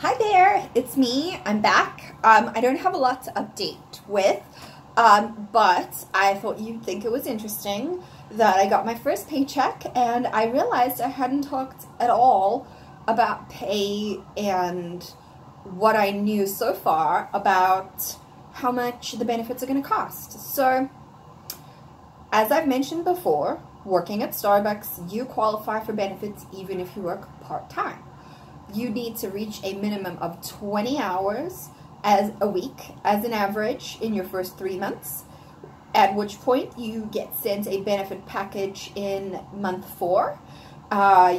Hi there, it's me. I'm back. I don't have a lot to update with, but I thought you'd think it was interesting that I got my first paycheck and I realized I hadn't talked at all about pay and what I knew so far about how much the benefits are going to cost. So, as I've mentioned before, working at Starbucks, you qualify for benefits even if you work part-time. You need to reach a minimum of 20 hours as a week as an average in your first 3 months, at which point you get sent a benefit package in month 4.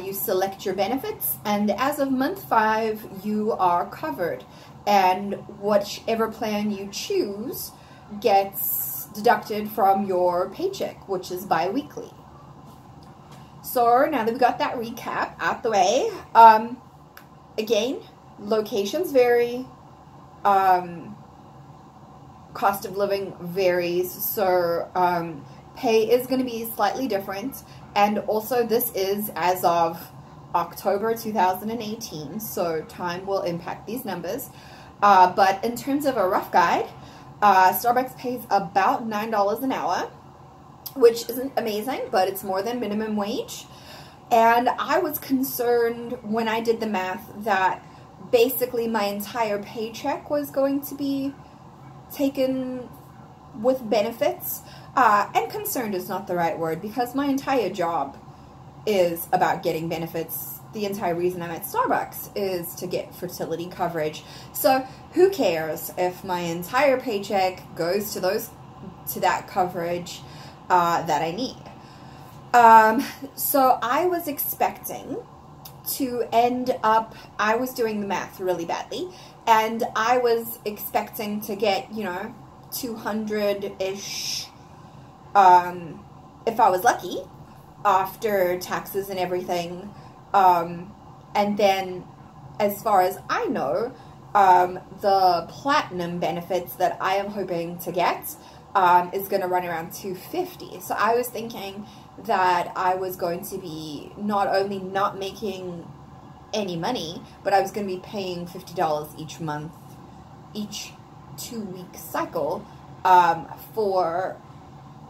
You select your benefits, and as of month 5, you are covered. And whichever plan you choose gets deducted from your paycheck, which is bi-weekly. So now that we got that recap out the way, again, locations vary, cost of living varies, so pay is going to be slightly different, and also this is as of October 2018, so time will impact these numbers, but in terms of a rough guide, Starbucks pays about $9 an hour, which isn't amazing, but it's more than minimum wage. And I was concerned when I did the math that basically my entire paycheck was going to be taken with benefits. And concerned is not the right word, because my entire job is about getting benefits. The entire reason I'm at Starbucks is to get fertility coverage. So who cares if my entire paycheck goes to that coverage that I need. So I was expecting to end up, I was doing the math really badly, and I was expecting to get, 200-ish, if I was lucky, after taxes and everything. And then, as far as I know, the platinum benefits that I am hoping to get is going to run around $250. So I was thinking that I was going to be not only not making any money, but I was going to be paying $50 each month, each 2-week cycle for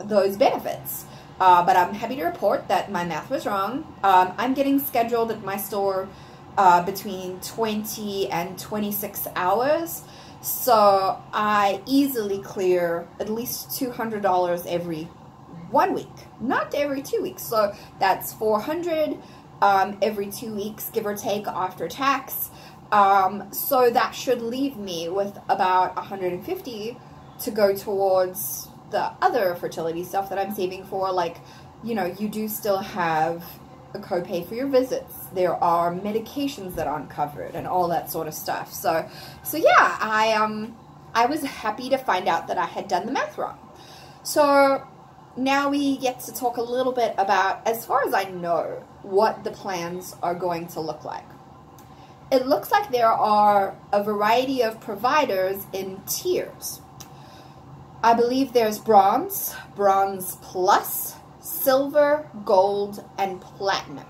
those benefits. But I'm happy to report that my math was wrong. I'm getting scheduled at my store between 20 and 26 hours. So I easily clear at least $200 every 1 week, not every 2 weeks. So that's $400 every 2 weeks, give or take, after tax. So that should leave me with about $150 to go towards the other fertility stuff that I'm saving for. Like, you do still have a copay for your visits. There are medications that aren't covered and all that sort of stuff. So yeah, I was happy to find out that I had done the math wrong. So now we get to talk a little bit about, as far as I know, what the plans are going to look like. It looks like there are a variety of providers in tiers. I believe there's bronze, bronze plus, silver, gold, and platinum.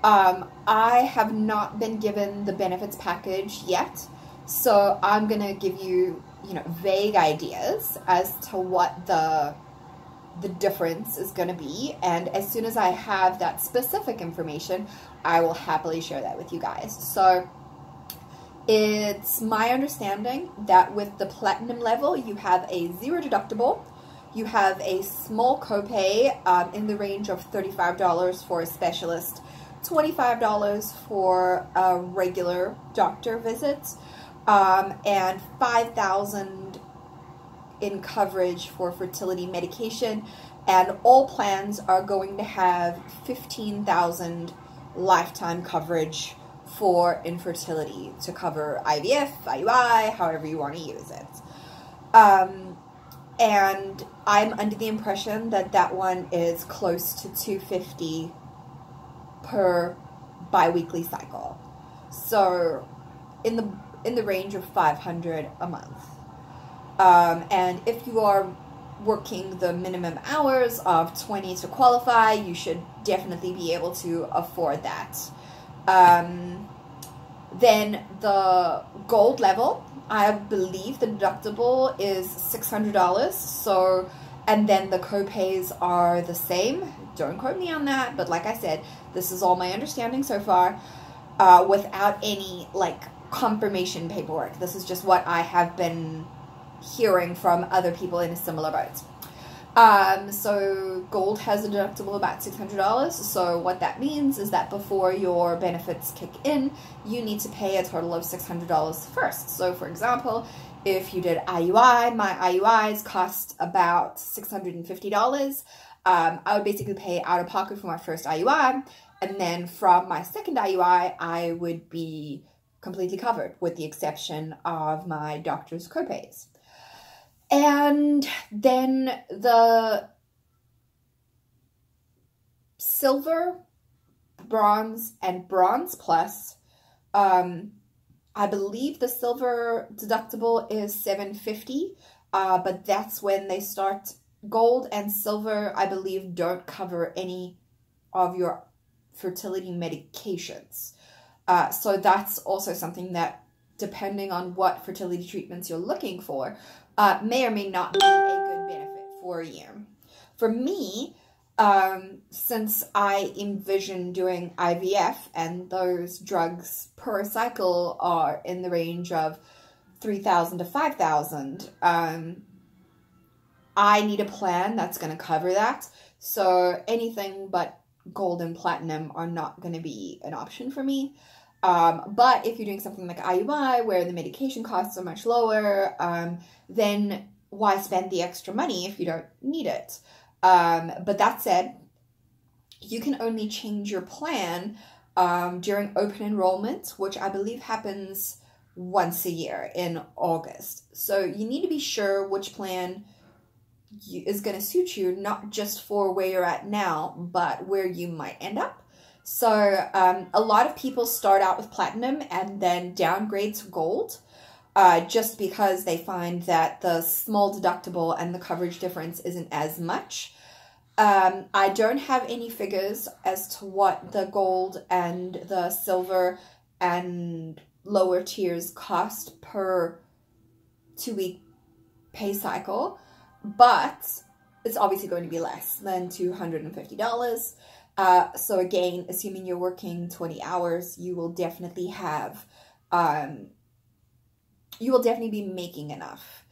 I have not been given the benefits package yet, so I'm going to give you, vague ideas as to what the difference is going to be, and as soon as I have that specific information, I will happily share that with you guys. So it's my understanding that with the platinum level, you have a 0 deductible, you have a small copay in the range of $35 for a specialist, $25 for a regular doctor visit, and $5,000 in coverage for fertility medication, and all plans are going to have $15,000 lifetime coverage for infertility to cover IVF, IUI, however you want to use it. And I'm under the impression that that one is close to $250 per bi-weekly cycle. So in the range of $500 a month. And if you are working the minimum hours of 20 to qualify, you should definitely be able to afford that. Then the gold level, I believe the deductible is $600. So, and then the copays are the same. Don't quote me on that, but like I said, this is all my understanding so far, without any like confirmation paperwork. This is just what I have been hearing from other people in a similar boat. So gold has a deductible about $600. So what that means is that before your benefits kick in, you need to pay a total of $600 first. So for example, if you did IUI, my IUIs cost about $650. I would basically pay out of pocket for my first IUI. And then from my second IUI, I would be completely covered with the exception of my doctor's copays. And then the silver, bronze, and bronze plus, I believe the silver deductible is $750, but that's when they start. Gold and silver, I believe, don't cover any of your fertility medications. So that's also something that, depending on what fertility treatments you're looking for, may or may not be a good benefit for a year. For me, since I envision doing IVF and those drugs per cycle are in the range of $3,000 to $5,000, I need a plan that's going to cover that. So anything but gold and platinum are not going to be an option for me. But if you're doing something like IUI, where the medication costs are much lower, then why spend the extra money if you don't need it? But that said, you can only change your plan during open enrollment, which I believe happens once a year in August. So you need to be sure which plan is going to suit you, not just for where you're at now, but where you might end up. So a lot of people start out with platinum and then downgrade to gold, just because they find that the small deductible and the coverage difference isn't as much. I don't have any figures as to what the gold and the silver and lower tiers cost per 2-week pay cycle, but it's obviously going to be less than $250. So again, assuming you're working 20 hours, you will definitely have, you will definitely be making enough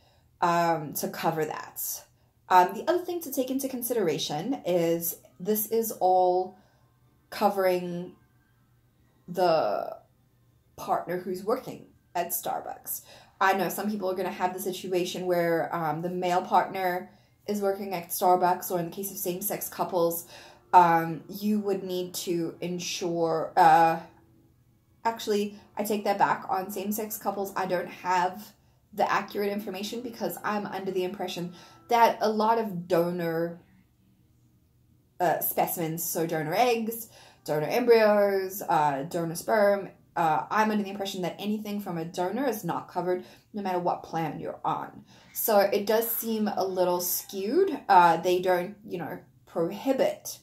to cover that. The other thing to take into consideration is this is all covering the partner who's working at Starbucks. I know some people are going to have the situation where the male partner is working at Starbucks, or in the case of same-sex couples, you would need to ensure, actually, I take that back. On same-sex couples, I don't have the accurate information because I'm under the impression that a lot of donor specimens, so donor eggs, donor embryos, donor sperm, I'm under the impression that anything from a donor is not covered no matter what plan you're on. So it does seem a little skewed. They don't, prohibit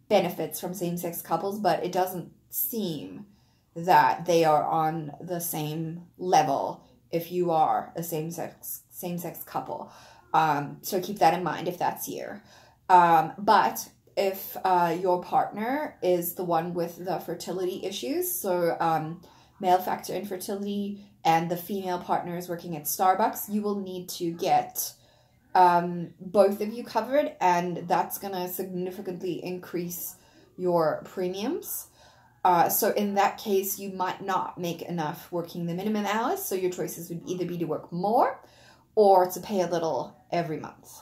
benefits from same-sex couples, but it doesn't seem that they are on the same level if you are a same-sex couple. So keep that in mind if that's you. But if your partner is the one with the fertility issues, so male factor infertility, and the female partner is working at Starbucks, you will need to get both of you covered, and that's going to significantly increase your premiums. So in that case, you might not make enough working the minimum hours, so your choices would either be to work more or to pay a little every month.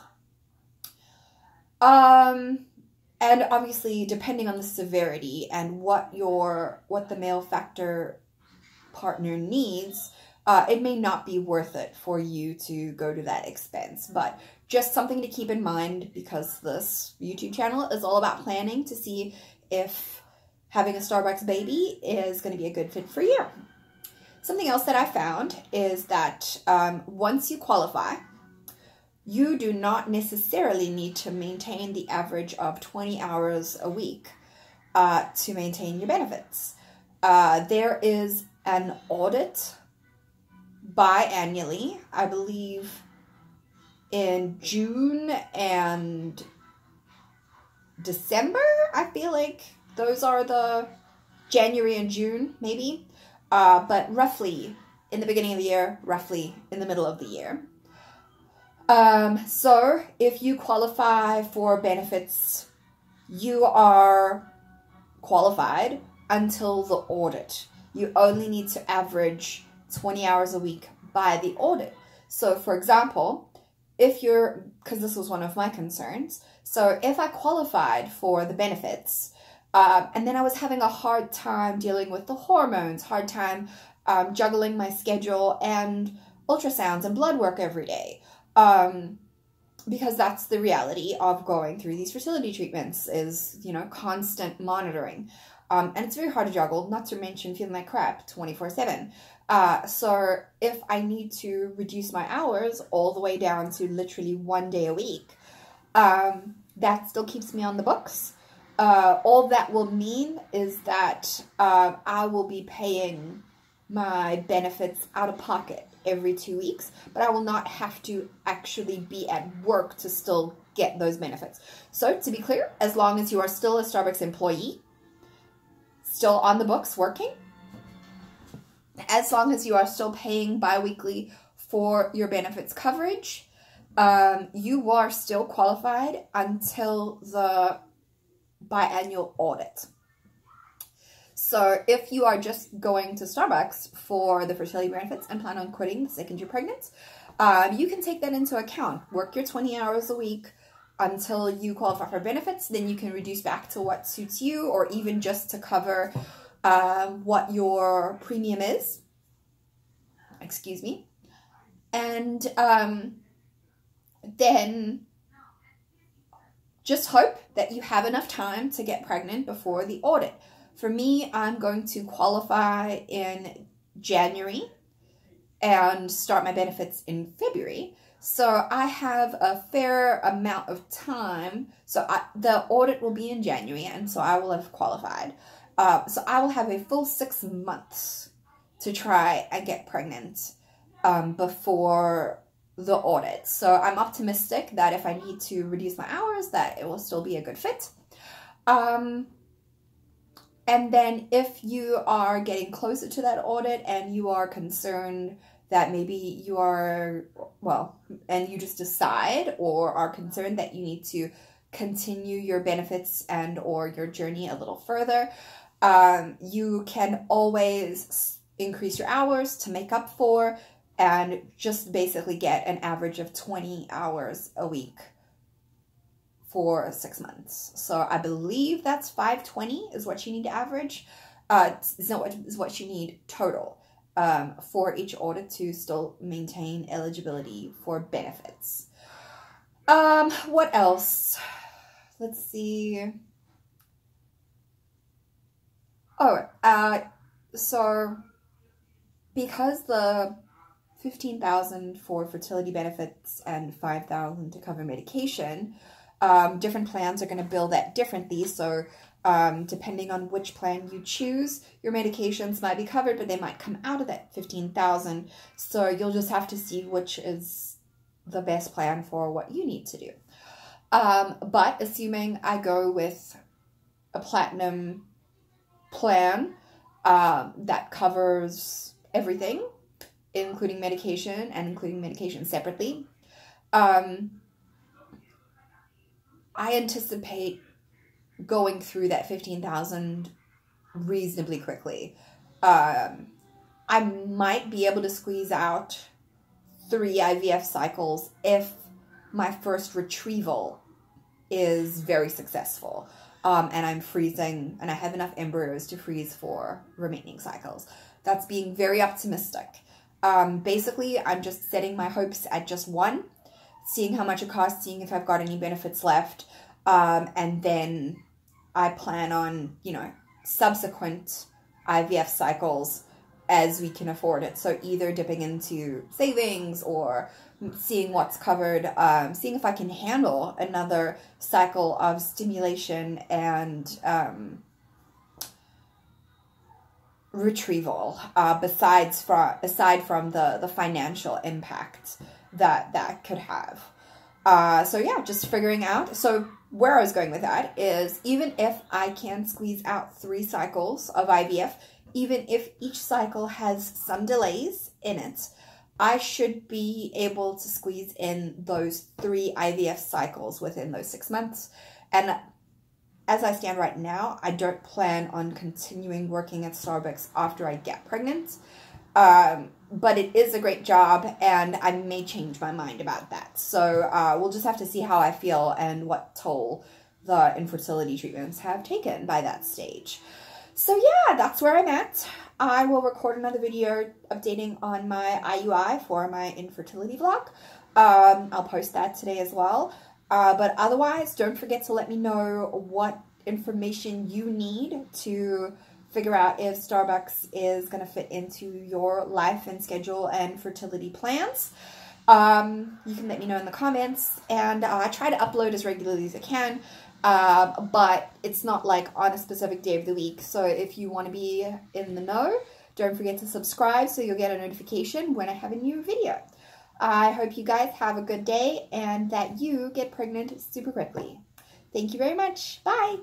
And obviously, depending on the severity and what the male factor partner needs, it may not be worth it for you to go to that expense. But just something to keep in mind, because this YouTube channel is all about planning to see if having a Starbucks baby is going to be a good fit for you. Something else that I found is that once you qualify, you do not necessarily need to maintain the average of 20 hours a week to maintain your benefits. There is an audit biannually, I believe in June and December. I feel like those are the January and June, maybe. But roughly in the beginning of the year, roughly in the middle of the year. So if you qualify for benefits, you are qualified until the audit. You only need to average 20 hours a week by the audit. So for example, because this was one of my concerns, so if I qualified for the benefits, and then I was having a hard time dealing with the hormones, hard time juggling my schedule and ultrasounds and blood work every day, because that's the reality of going through these fertility treatments is, constant monitoring. And it's very hard to juggle, not to mention feeling like crap 24/7. So if I need to reduce my hours all the way down to literally 1 day a week, that still keeps me on the books. All that will mean is that I will be paying my benefits out of pocket every 2 weeks, but I will not have to actually be at work to still get those benefits. So to be clear, as long as you are still a Starbucks employee, still on the books working, as long as you are still paying bi-weekly for your benefits coverage, you are still qualified until the biannual audit. So if you are just going to Starbucks for the fertility benefits and plan on quitting the second you're pregnant, you can take that into account. Work your 20 hours a week until you qualify for benefits, then you can reduce back to what suits you, or even just to cover what your premium is. Excuse me. And then just hope that you have enough time to get pregnant before the audit. For me, I'm going to qualify in January and start my benefits in February. So I have a fair amount of time. So the audit will be in January, and so I will have qualified. So I will have a full 6 months to try and get pregnant before the audit. So I'm optimistic that if I need to reduce my hours, that it will still be a good fit. And then if you are getting closer to that audit and you are concerned that maybe you are, and you just decide or are concerned that you need to continue your benefits and or your journey a little further, you can always increase your hours to make up for and just basically get an average of 20 hours a week for 6 months. So I believe that's 520 is what you need to average. Is what you need total for each audit to still maintain eligibility for benefits. What else? Let's see. So because the $15,000 for fertility benefits and $5,000 to cover medication, different plans are going to bill that differently. So depending on which plan you choose, your medications might be covered, but they might come out of that $15,000. So you'll just have to see which is the best plan for what you need to do. But assuming I go with a platinum plan that covers everything, including medication and including medication separately, I anticipate going through that $15,000 reasonably quickly. I might be able to squeeze out 3 IVF cycles if my first retrieval is very successful. And I'm freezing, and I have enough embryos to freeze for remaining cycles. That's being very optimistic. Basically, I'm just setting my hopes at just 1, seeing how much it costs, seeing if I've got any benefits left, and then I plan on, subsequent IVF cycles as we can afford it. So either dipping into savings or seeing what's covered, seeing if I can handle another cycle of stimulation and retrieval, aside from the financial impact that could have. So yeah, just figuring out. So where I was going with that is, even if I can squeeze out 3 cycles of IVF, even if each cycle has some delays in it, I should be able to squeeze in those 3 IVF cycles within those 6 months. And as I stand right now, I don't plan on continuing working at Starbucks after I get pregnant. But it is a great job, and I may change my mind about that. So we'll just have to see how I feel and what toll the infertility treatments have taken by that stage. So yeah, that's where I'm at. I will record another video updating on my IUI for my infertility vlog. I'll post that today as well. But otherwise, don't forget to let me know what information you need to figure out if Starbucks is going to fit into your life and schedule and fertility plans. You can let me know in the comments, and I try to upload as regularly as I can, but it's not like on a specific day of the week. So if you want to be in the know, don't forget to subscribe so you'll get a notification when I have a new video. I hope you guys have a good day and that you get pregnant super quickly. Thank you very much. Bye.